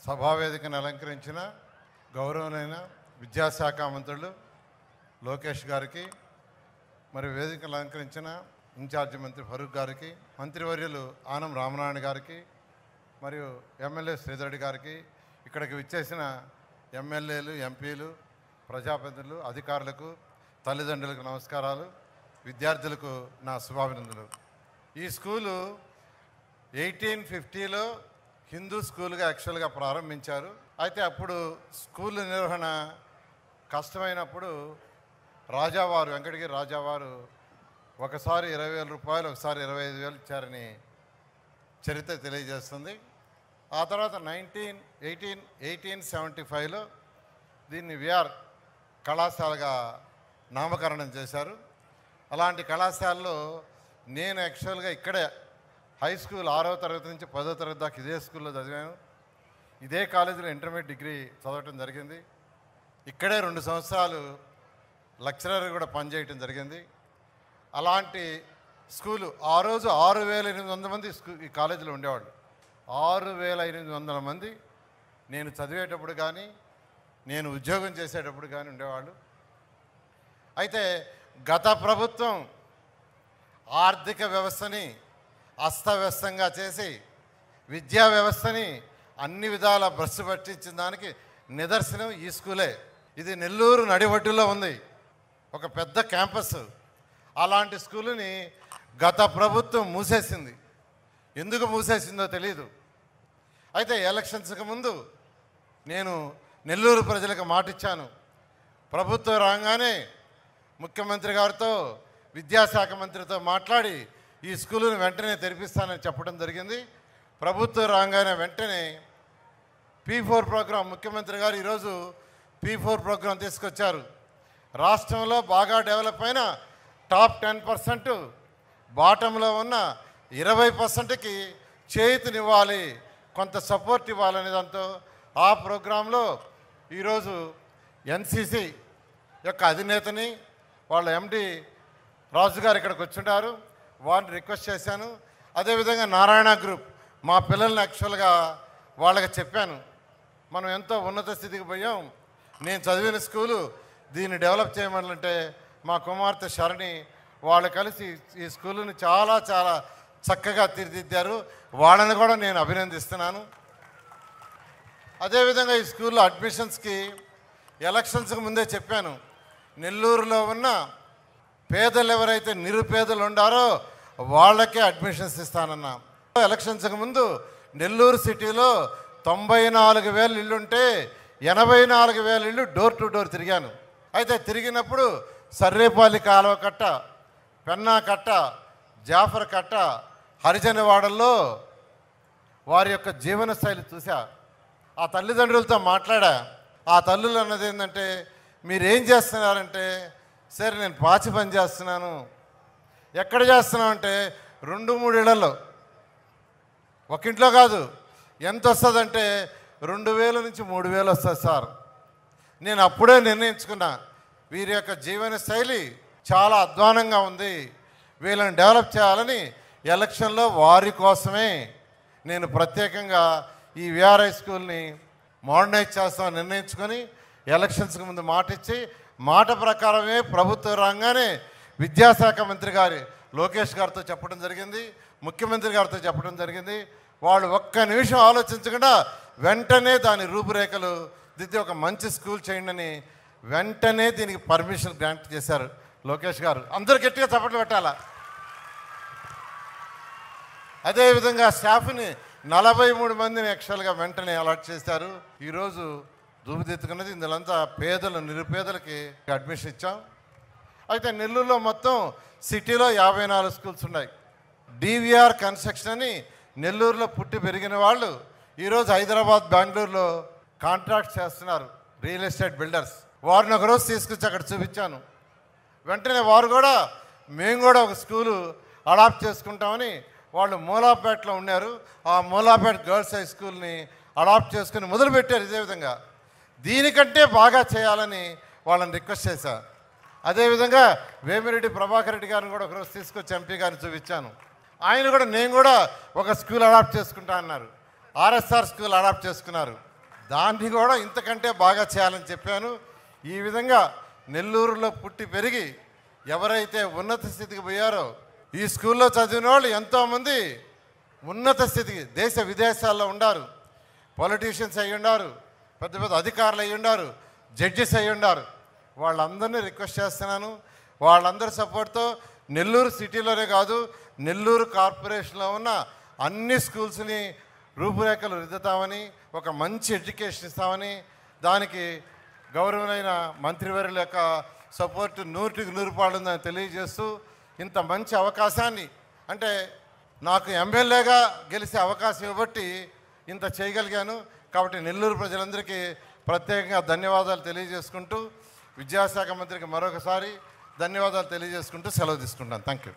సభావేదికను అలంకరించిన గౌరవనైన విద్యాశాఖ మంత్రులు లోకేష్ గారికి, మరి వేదికను అలంకరించిన ఇన్ఛార్జి మంత్రి ఫరూక్ గారికి, మంత్రివర్యులు ఆనం రామనారాయణ గారికి, మరియు ఎమ్మెల్యే శ్రీధరెడ్డి గారికి, ఇక్కడికి విచ్చేసిన ఎమ్మెల్యేలు, ఎంపీలు, ప్రజాప్రతినిధులు, అధికారులకు, తల్లిదండ్రులకు నమస్కారాలు, విద్యార్థులకు నా శుభాభినందనలు. ఈ స్కూలు 1850లో హిందూ స్కూల్గా యాక్చువల్గా ప్రారంభించారు. అయితే అప్పుడు స్కూల్ నిర్వహణ కష్టమైనప్పుడు రాజావారు, వెంకటగిరి రాజావారు ఒకసారి 20,000 రూపాయలు, ఒకసారి 25,000 ఇచ్చారని చరిత్ర తెలియజేస్తుంది. ఆ తర్వాత 1875లో దీన్ని విఆర్ కళాశాలగా నామకరణం చేశారు. అలాంటి కళాశాలలో నేను యాక్చువల్గా ఇక్కడే హై స్కూల్ 6వ తరగతి నుంచి 10వ తరగతి దాకా ఇదే స్కూల్లో చదివాను. ఇదే కాలేజీలో ఇంటర్మీడియట్ డిగ్రీ చదవటం జరిగింది. ఇక్కడే 2 సంవత్సరాలు లెక్చరర్ కూడా పనిచేయటం జరిగింది. అలాంటి స్కూలు ఆ రోజు 6,800 మంది ఈ కాలేజీలో ఉండేవాళ్ళు. 6,800 మంది నేను చదివేటప్పుడు కానీ, నేను ఉద్యోగం చేసేటప్పుడు కానీ ఉండేవాళ్ళు. అయితే గత ప్రభుత్వం ఆర్థిక వ్యవస్థని అస్తవ్యస్తంగా చేసి విద్యా వ్యవస్థని అన్ని విధాల భ్రష్టు పట్టించిన దానికి నిదర్శనం ఈ స్కూలే. ఇది నెల్లూరు నడిబొడ్డులో ఉంది, ఒక పెద్ద క్యాంపస్. అలాంటి స్కూలుని గత ప్రభుత్వం మూసేసింది. ఎందుకు మూసేసిందో తెలీదు. అయితే ఎలక్షన్స్కి ముందు నేను నెల్లూరు ప్రజలకు మాటిచ్చాను. ప్రభుత్వం రాగానే ముఖ్యమంత్రి గారితో, విద్యాశాఖ మంత్రితో మాట్లాడి ఈ స్కూలుని వెంటనే తెరిపిస్తానని చెప్పడం జరిగింది. ప్రభుత్వం రాగానే వెంటనే P4 ప్రోగ్రాం, ముఖ్యమంత్రి గారు ఈరోజు P4 ప్రోగ్రాం తీసుకొచ్చారు. రాష్ట్రంలో బాగా డెవలప్ అయిన టాప్ 10%, బాటంలో ఉన్న 20%కి చేతినివ్వాలి, కొంత సపోర్ట్ ఇవ్వాలనే దాంతో ఆ ప్రోగ్రాంలో ఈరోజు NCC యొక్క అధినేతని, వాళ్ళ MD రాజు గారు ఇక్కడికి వచ్చుంటారు, వారిని రిక్వెస్ట్ చేశాను. అదేవిధంగా నారాయణ గ్రూప్, మా పిల్లల్ని యాక్చువల్గా వాళ్ళకి చెప్పాను, మనం ఎంతో ఉన్నత స్థితికి పోయాం, నేను చదివిన స్కూలు దీన్ని డెవలప్ చేయమనంటే మా కుమార్తె శరణి వాళ్ళు కలిసి ఈ స్కూలుని చాలా చాలా చక్కగా తీర్చిదిద్దారు. వాళ్ళని కూడా నేను అభినందిస్తున్నాను. అదేవిధంగా ఈ స్కూల్లో అడ్మిషన్స్కి ఎలక్షన్స్కి ముందే చెప్పాను, నెల్లూరులో ఉన్న పేదలు ఎవరైతే నిరుపేదలు ఉండారో వాళ్ళకే అడ్మిషన్స్ ఇస్తానన్నా. ఎలక్షన్స్కి ముందు నెల్లూరు సిటీలో 94,000 ఇళ్ళుంటే 84,000 ఇళ్ళు డోర్ టు డోర్ తిరిగాను. అయితే తిరిగినప్పుడు సర్రేపల్లి కాలువ కట్ట, పెన్నా కట్ట, జాఫర్ కట్ట, హరిజనవాడల్లో వారి యొక్క జీవన శైలి చూసా. ఆ తల్లిదండ్రులతో మాట్లాడా. ఆ తల్లులు అన్నది ఏంటంటే, మీరేం చేస్తున్నారంటే, సరే నేను పాచి పని చేస్తున్నాను. ఎక్కడ చేస్తున్నావు అంటే 2-3 ఇళ్లలో, ఒక ఇంట్లో కాదు. ఎంత వస్తుందంటే 2,000 నుంచి 3,000 వస్తుంది సార్. నేను అప్పుడే నిర్ణయించుకున్నా, వీరి యొక్క జీవన శైలి చాలా అధ్వానంగా ఉంది, వీళ్ళని డెవలప్ చేయాలని ఎలక్షన్లో వారి కోసమే నేను ప్రత్యేకంగా ఈ విఆర్ఐ స్కూల్ని మోడర్నైజ్ చేస్తామని నిర్ణయించుకొని ఎలక్షన్స్కి ముందు మాట ఇచ్చి, మాట ప్రకారమే ప్రభుత్వం రాగానే విద్యాశాఖ మంత్రి గారి లోకేష్ గారితో చెప్పడం జరిగింది, ముఖ్యమంత్రి గారితో చెప్పడం జరిగింది. వాళ్ళు ఒక్క నిమిషం ఆలోచించకుండా వెంటనే దాని రూపురేఖలు దిద్ది ఒక మంచి స్కూల్ చేయండి అని వెంటనే దీనికి పర్మిషన్ గ్రాంట్ చేశారు లోకేష్ గారు. అందరూ గట్టిగా చప్పట్లు పెట్టాలా. అదేవిధంగా స్టాఫ్ని 43 మందిని యాక్చువల్గా వెంటనే అలాట్ చేశారు. ఈరోజు రూపుదిద్దుకున్నది ఇందులంతా పేదలు, నిరుపేదలకి అడ్మిషన్ ఇచ్చాం. అయితే నెల్లూరులో మొత్తం సిటీలో 54 స్కూల్స్ ఉన్నాయి. DVR కన్స్ట్రక్షన్ అని నెల్లూరులో పుట్టి పెరిగిన వాళ్ళు ఈరోజు హైదరాబాద్, బెంగళూరులో కాంట్రాక్ట్ చేస్తున్నారు, రియల్ ఎస్టేట్ బిల్డర్స్. వారిని ఒకరోజు తీసుకొచ్చి అక్కడ చూపించాను. వెంటనే వారు కూడా మేము కూడా ఒక స్కూలు అడాప్ట్ చేసుకుంటామని వాళ్ళు మూలాపేటలో ఉన్నారు. ఆ మూలాపేట గర్ల్స్ హై స్కూల్ని అడాప్ట్ చేసుకుని మొదలుపెట్టారు. ఇదే విధంగా దీనికంటే బాగా చేయాలని వాళ్ళని రిక్వెస్ట్ చేశాను. అదేవిధంగా వేమిరెడ్డి ప్రభాకర్ రెడ్డి గారిని కూడా ఒకరోజు తీసుకొచ్చి ఎంపీ గారిని చూపించాను. ఆయన కూడా నేను కూడా ఒక స్కూల్ అడాప్ట్ చేసుకుంటా అన్నారు. RSR స్కూల్ అడాప్ట్ చేసుకున్నారు. దాన్ని కూడా ఇంతకంటే బాగా చేయాలని చెప్పాను. ఈ విధంగా నెల్లూరులో పుట్టి పెరిగి ఎవరైతే ఉన్నత స్థితికి పోయారో, ఈ స్కూల్లో చదివిన వాళ్ళు ఎంతోమంది ఉన్నత స్థితికి దేశ విదేశాల్లో ఉండారు. పొలిటీషియన్స్ అయ్యి ఉండారు, పెద్ద పెద్ద అధికారులు అయ్యి ఉండారు, జడ్జెస్ అయ్యి ఉండారు. వాళ్ళందరినీ రిక్వెస్ట్ చేస్తున్నాను, వాళ్ళందరి సపోర్ట్తో నెల్లూరు సిటీలోనే కాదు, నెల్లూరు కార్పొరేషన్లో ఉన్న అన్ని స్కూల్స్ని రూపురేఖలు దిద్దుతామని, ఒక మంచి ఎడ్యుకేషన్ ఇస్తామని, దానికి గౌరవమైన మంత్రివర్యుల యొక్క సపోర్టు 100% ఉందని తెలియజేస్తూ, ఇంత మంచి అవకాశాన్ని, అంటే నాకు ఎమ్మెల్యేగా గెలిచే అవకాశం ఇవ్వబట్టి ఇంత చేయగలిగాను. కాబట్టి నెల్లూరు ప్రజలందరికీ ప్రత్యేకంగా ధన్యవాదాలు తెలియజేసుకుంటూ, విద్యాశాఖ మంత్రికి మరొకసారి ధన్యవాదాలు తెలియజేసుకుంటూ సెలవు తీసుకుంటాను. Thank you.